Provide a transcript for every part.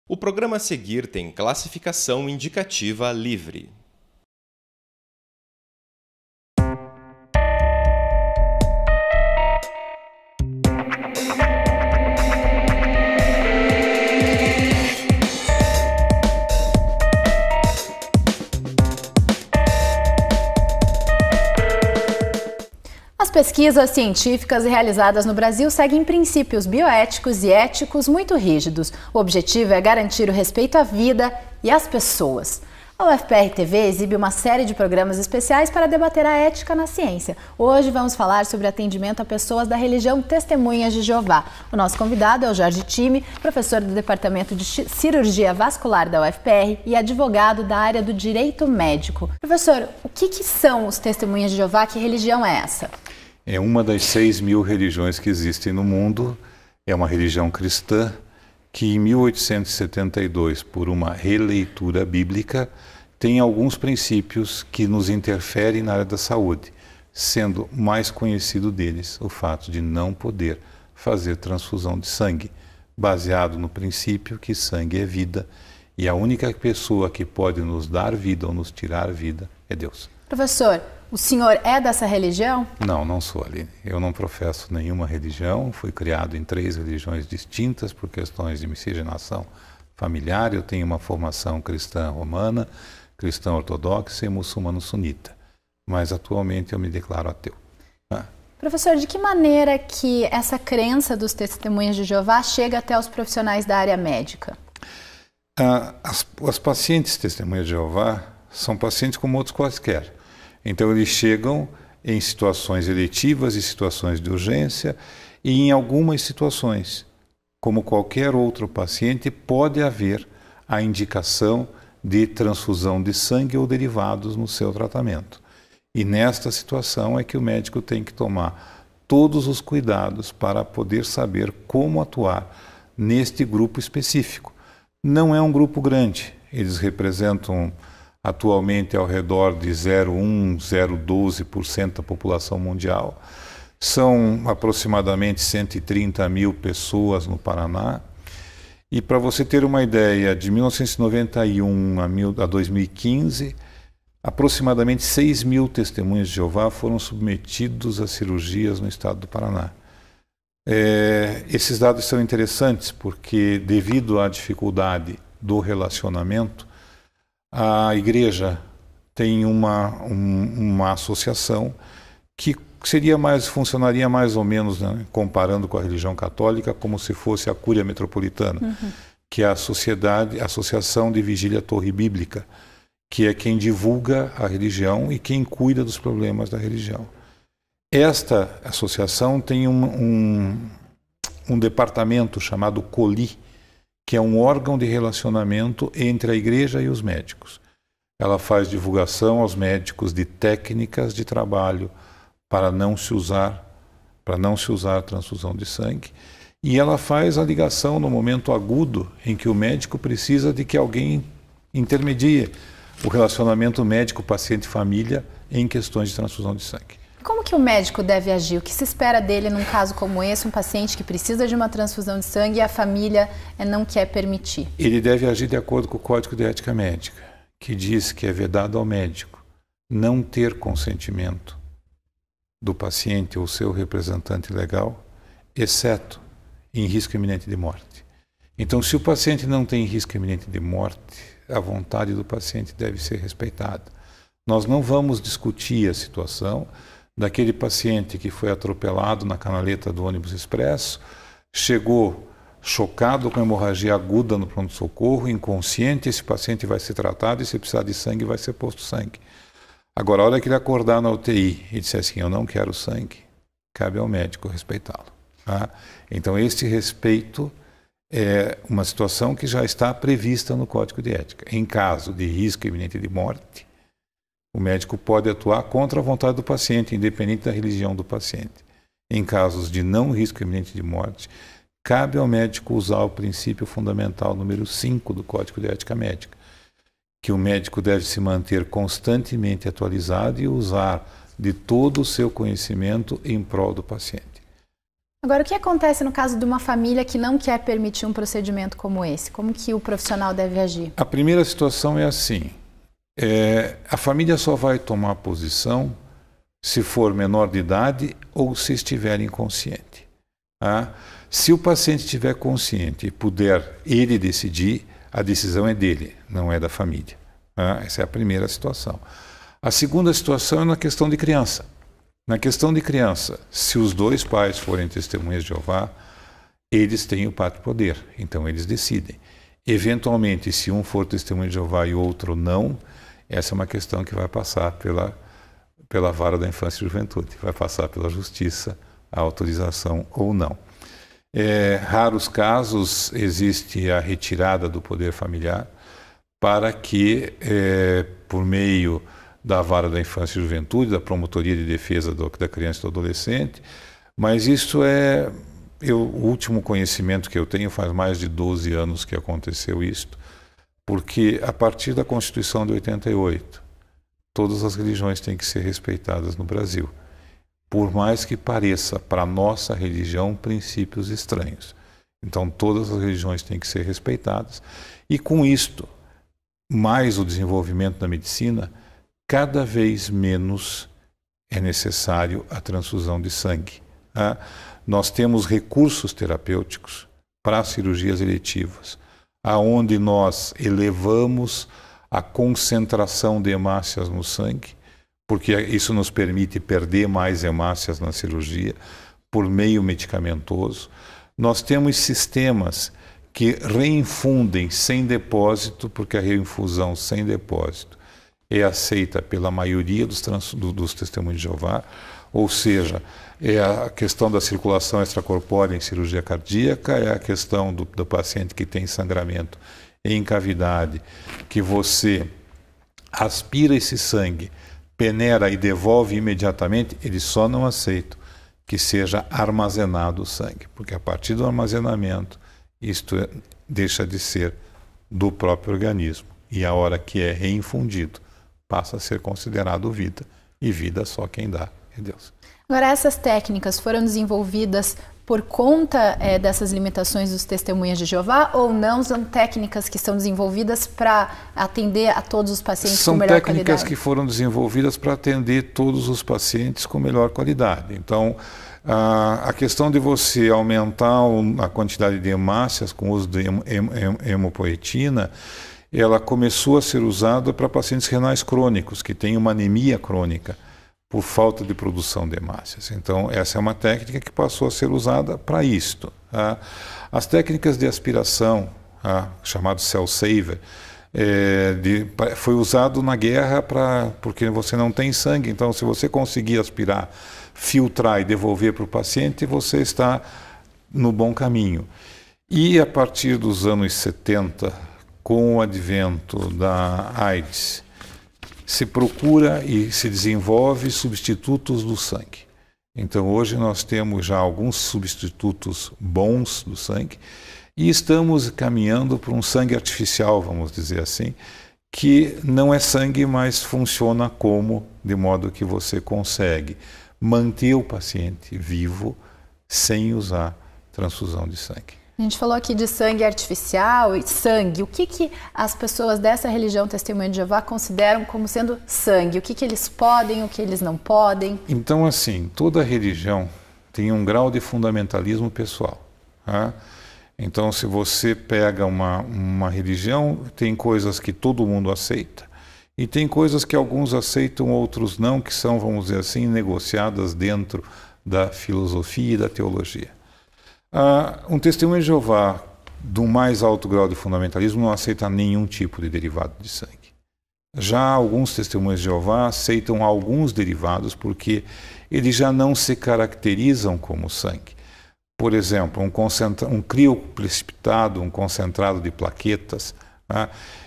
O programa a seguir tem classificação indicativa livre. As pesquisas científicas realizadas no Brasil seguem princípios bioéticos e éticos muito rígidos. O objetivo é garantir o respeito à vida e às pessoas. A UFPR-TV exibe uma série de programas especiais para debater a ética na ciência. Hoje vamos falar sobre atendimento a pessoas da religião Testemunhas de Jeová. O nosso convidado é o Jorge Time, professor do Departamento de Cirurgia Vascular da UFPR e advogado da área do direito médico. Professor, o que são os Testemunhas de Jeová? Que religião é essa? É uma das 6.000 religiões que existem no mundo. É uma religião cristã que em 1872, por uma releitura bíblica, tem alguns princípios que nos interferem na área da saúde, sendo mais conhecido deles o fato de não poder fazer transfusão de sangue, baseado no princípio que sangue é vida e a única pessoa que pode nos dar vida ou nos tirar vida é Deus. Professor, o senhor é dessa religião? Não, não sou, Aline. Eu não professo nenhuma religião. Fui criado em 3 religiões distintas por questões de miscigenação familiar. Eu tenho uma formação cristã romana, cristã ortodoxa e muçulmano sunita. Mas atualmente eu me declaro ateu. Professor, de que maneira que essa crença dos Testemunhas de Jeová chega até os profissionais da área médica? As pacientes Testemunhas de Jeová são pacientes como outros quaisquer. Então eles chegam em situações eletivas e situações de urgência e em algumas situações, como qualquer outro paciente, pode haver a indicação de transfusão de sangue ou derivados no seu tratamento. E nesta situação é que o médico tem que tomar todos os cuidados para poder saber como atuar neste grupo específico. Não é um grupo grande, eles representam atualmente ao redor de 0,1, 0,12% da população mundial. São aproximadamente 130 mil pessoas no Paraná. E para você ter uma ideia, de 1991 a 2015, aproximadamente 6.000 testemunhas de Jeová foram submetidos a cirurgias no estado do Paraná. Esses dados são interessantes porque, devido à dificuldade do relacionamento, a igreja tem uma associação que funcionaria mais ou menos, né, comparando com a religião católica, como se fosse a Cúria Metropolitana, que é a Associação de Vigília Torre Bíblica, que é quem divulga a religião e quem cuida dos problemas da religião. Esta associação tem um departamento chamado COLI, que é um órgão de relacionamento entre a igreja e os médicos. Ela faz divulgação aos médicos de técnicas de trabalho para não se usar a transfusão de sangue, e ela faz a ligação no momento agudo em que o médico precisa de que alguém intermedie o relacionamento médico-paciente-família em questões de transfusão de sangue. Como que o médico deve agir? O que se espera dele num caso como esse, um paciente que precisa de uma transfusão de sangue e a família não quer permitir? Ele deve agir de acordo com o Código de Ética Médica, que diz que é vedado ao médico não ter consentimento do paciente ou seu representante legal, exceto em risco iminente de morte. Então, se o paciente não tem risco iminente de morte, a vontade do paciente deve ser respeitada. Nós não vamos discutir a situação daquele paciente que foi atropelado na canaleta do ônibus expresso, chegou chocado com hemorragia aguda no pronto-socorro, inconsciente, esse paciente vai ser tratado e se precisar de sangue vai ser posto sangue. Agora, a hora que ele acordar na UTI e disser assim, eu não quero sangue, cabe ao médico respeitá-lo. Tá? Então, esse respeito é uma situação que já está prevista no Código de Ética. Em caso de risco iminente de morte, o médico pode atuar contra a vontade do paciente, independente da religião do paciente. Em casos de não risco iminente de morte, cabe ao médico usar o princípio fundamental número 5 do Código de Ética Médica, que o médico deve se manter constantemente atualizado e usar de todo o seu conhecimento em prol do paciente. Agora, o que acontece no caso de uma família que não quer permitir um procedimento como esse? Como que o profissional deve agir? A primeira situação é assim, a família só vai tomar posição se for menor de idade ou se estiver inconsciente. Tá? Se o paciente estiver consciente e puder ele decidir, a decisão é dele, não é da família. Tá? Essa é a primeira situação. A segunda situação é na questão de criança. Na questão de criança, se os dois pais forem testemunhas de Jeová, eles têm o pátrio poder, então eles decidem. Eventualmente, se um for testemunha de Jeová e o outro não, essa é uma questão que vai passar pela vara da infância e juventude, vai passar pela justiça, a autorização ou não. Raros casos existe a retirada do poder familiar para que, por meio da vara da infância e juventude, da promotoria de defesa da criança e do adolescente, mas isso o último conhecimento que eu tenho, faz mais de 12 anos que aconteceu isto, porque a partir da Constituição de 88, todas as religiões têm que ser respeitadas no Brasil, por mais que pareça para a nossa religião princípios estranhos. Então todas as religiões têm que ser respeitadas, e com isto, mais o desenvolvimento da medicina, cada vez menos é necessário a transfusão de sangue. Tá? Nós temos recursos terapêuticos para cirurgias eletivas, aonde nós elevamos a concentração de hemácias no sangue, porque isso nos permite perder mais hemácias na cirurgia, por meio medicamentoso. Nós temos sistemas que reinfundem sem depósito, porque a reinfusão sem depósito é aceita pela maioria dos testemunhos de Jeová, ou seja, é a questão da circulação extracorpórea em cirurgia cardíaca, é a questão do paciente que tem sangramento em cavidade, que você aspira esse sangue, peneira e devolve imediatamente, eles só não aceitam que seja armazenado o sangue, porque a partir do armazenamento, isto deixa de ser do próprio organismo, e a hora que é reinfundido, passa a ser considerado vida, e vida só quem dá é Deus. Agora, essas técnicas foram desenvolvidas por conta dessas limitações dos testemunhas de Jeová, ou não são técnicas que são desenvolvidas para atender a todos os pacientes com melhor qualidade? São técnicas que foram desenvolvidas para atender todos os pacientes com melhor qualidade. Então, a questão de você aumentar a quantidade de hemácias com o uso de hemopoetina, ela começou a ser usada para pacientes renais crônicos, que têm uma anemia crônica, por falta de produção de hemácias. Então, essa é uma técnica que passou a ser usada para isto. As técnicas de aspiração, chamado cell saver, foi usado na guerra porque você não tem sangue. Então, se você conseguir aspirar, filtrar e devolver para o paciente, você está no bom caminho. E a partir dos anos 70, com o advento da AIDS, se procura e se desenvolve substitutos do sangue. Então hoje nós temos já alguns substitutos bons do sangue e estamos caminhando para um sangue artificial, vamos dizer assim, que não é sangue, mas funciona de modo que você consegue manter o paciente vivo sem usar transfusão de sangue. A gente falou aqui de sangue artificial e sangue. O que as pessoas dessa religião Testemunha de Jeová consideram como sendo sangue? O que eles podem, o que eles não podem? Então, assim, toda religião tem um grau de fundamentalismo pessoal. Tá? Então, se você pega uma religião, tem coisas que todo mundo aceita e tem coisas que alguns aceitam, outros não, que são, vamos dizer assim, negociadas dentro da filosofia e da teologia. Um testemunho de Jeová do mais alto grau de fundamentalismo não aceita nenhum tipo de derivado de sangue. Já alguns testemunhos de Jeová aceitam alguns derivados porque eles já não se caracterizam como sangue. Por exemplo, um crio precipitado, um concentrado de plaquetas,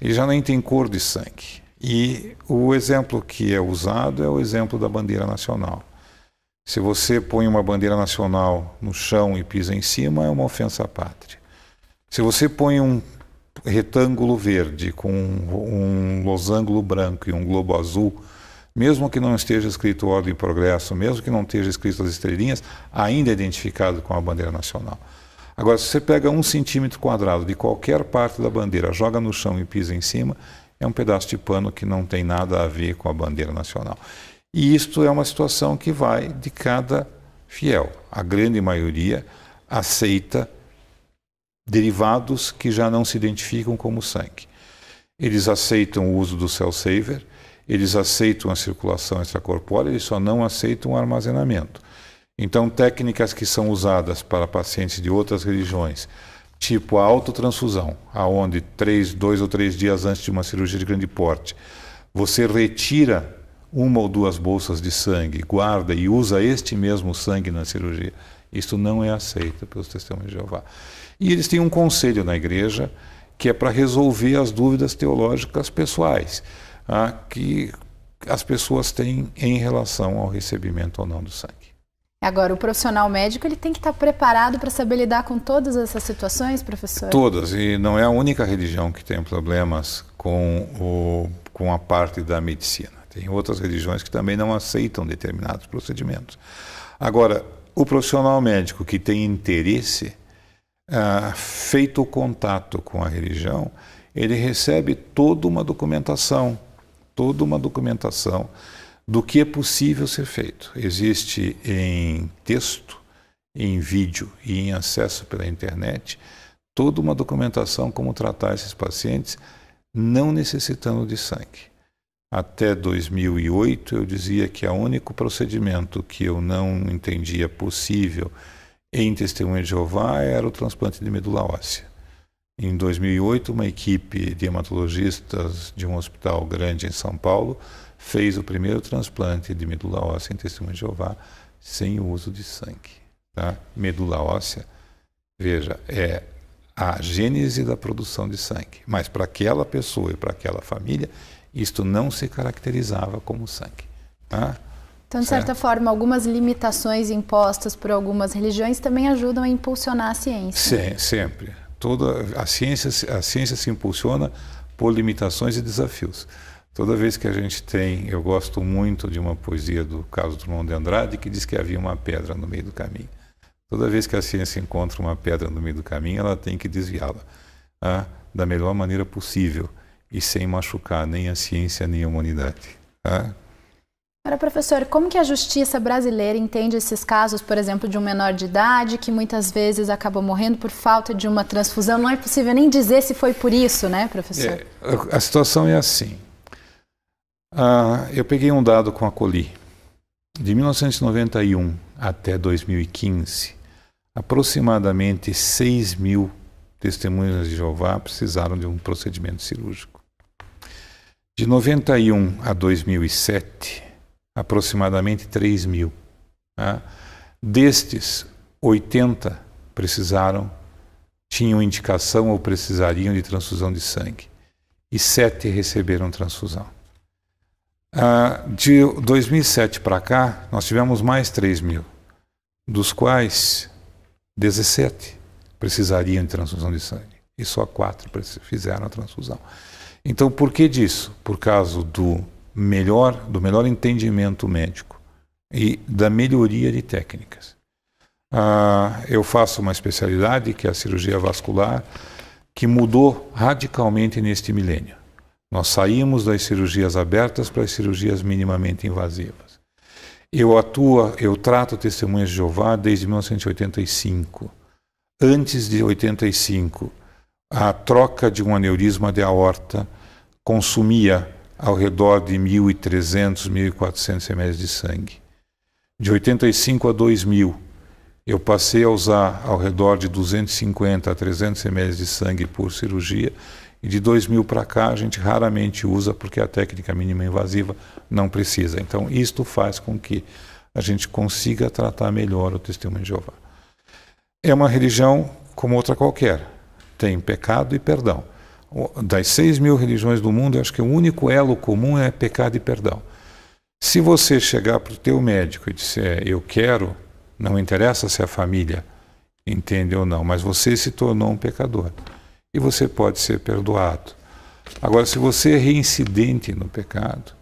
ele já nem tem cor de sangue. E o exemplo que é usado é o exemplo da bandeira nacional. Se você põe uma bandeira nacional no chão e pisa em cima, é uma ofensa à pátria. Se você põe um retângulo verde com um losango branco e um globo azul mesmo que não esteja escrito Ordem e Progresso, mesmo que não esteja escrito as estrelinhas, ainda é identificado com a bandeira nacional. Agora, se você pega 1 centímetro quadrado de qualquer parte da bandeira, joga no chão e pisa em cima, é um pedaço de pano que não tem nada a ver com a bandeira nacional. E isto é uma situação que vai de cada fiel. A grande maioria aceita derivados que já não se identificam como sangue. Eles aceitam o uso do cell saver, eles aceitam a circulação extracorpórea, eles só não aceitam o armazenamento. Então, técnicas que são usadas para pacientes de outras religiões, tipo a autotransfusão, aonde 2 ou 3 dias antes de uma cirurgia de grande porte, você retira 1 ou 2 bolsas de sangue, guarda e usa este mesmo sangue na cirurgia. Isso não é aceito pelos Testemunhas de Jeová. E eles têm um conselho na igreja que é para resolver as dúvidas teológicas pessoais, que as pessoas têm em relação ao recebimento ou não do sangue. Agora, o profissional médico ele tem que estar preparado para saber lidar com todas essas situações, professor? Todas, e não é a única religião que tem problemas com a parte da medicina. Tem outras religiões que também não aceitam determinados procedimentos. Agora, o profissional médico que tem interesse, feito o contato com a religião, ele recebe toda uma documentação do que é possível ser feito. Existe em texto, em vídeo e em acesso pela internet, toda uma documentação como tratar esses pacientes não necessitando de sangue. Até 2008 eu dizia que o único procedimento que eu não entendia possível em Testemunha de Jeová era o transplante de medula óssea. Em 2008, uma equipe de hematologistas de um hospital grande em São Paulo fez o primeiro transplante de medula óssea em Testemunha de Jeová sem o uso de sangue. Tá? Medula óssea, veja, é a gênese da produção de sangue, mas para aquela pessoa e para aquela família, isto não se caracterizava como sangue. Tá? Então, de certa forma, algumas limitações impostas por algumas religiões também ajudam a impulsionar a ciência. Sim, sempre. A ciência se impulsiona por limitações e desafios. Toda vez que a gente tem, eu gosto muito de uma poesia do Carlos Drummond de Andrade que diz que havia uma pedra no meio do caminho. Toda vez que a ciência encontra uma pedra no meio do caminho, ela tem que desviá-la da melhor maneira possível e sem machucar nem a ciência nem a humanidade. Agora, professor, como que a justiça brasileira entende esses casos, por exemplo, de um menor de idade que muitas vezes acaba morrendo por falta de uma transfusão? Não é possível nem dizer se foi por isso, né, professor? A situação é assim. Eu peguei um dado com a Coli. De 1991 até 2015, aproximadamente 6.000 testemunhas de Jeová precisaram de um procedimento cirúrgico. De 91 a 2007, aproximadamente 3.000. Destes, 80 tinham indicação ou precisariam de transfusão de sangue. E 7 receberam transfusão. De 2007 para cá, nós tivemos mais 3.000, dos quais 17 precisariam de transfusão de sangue. E só 4 fizeram a transfusão. Então, por que disso? Por causa do melhor entendimento médico e da melhoria de técnicas. Eu faço uma especialidade, que é a cirurgia vascular, que mudou radicalmente neste milênio. Nós saímos das cirurgias abertas para as cirurgias minimamente invasivas. Eu trato Testemunhas de Jeová desde 1985. Antes de 85, a troca de um aneurisma de aorta consumia ao redor de 1.300, 1.400 ml de sangue. De 85 a 2000, eu passei a usar ao redor de 250 a 300 ml de sangue por cirurgia, e de 2000 para cá a gente raramente usa porque a técnica mínima invasiva não precisa. Então isto faz com que a gente consiga tratar melhor o Testemunho de Jeová. É uma religião como outra qualquer, tem pecado e perdão. Das 6.000 religiões do mundo, eu acho que o único elo comum é pecado e perdão. Se você chegar para o teu médico e disser, eu quero, não interessa se a família entende ou não, mas você se tornou um pecador e você pode ser perdoado. Agora, se você é reincidente no pecado,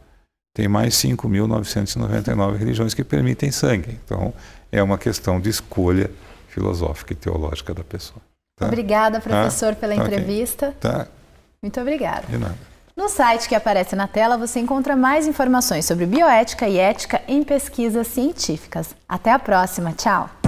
tem mais 5.999 religiões que permitem sangue. Então, é uma questão de escolha filosófica e teológica da pessoa. Tá? Obrigada, professor, pela entrevista. Tá. Muito obrigada. De nada. No site que aparece na tela, você encontra mais informações sobre bioética e ética em pesquisas científicas. Até a próxima. Tchau!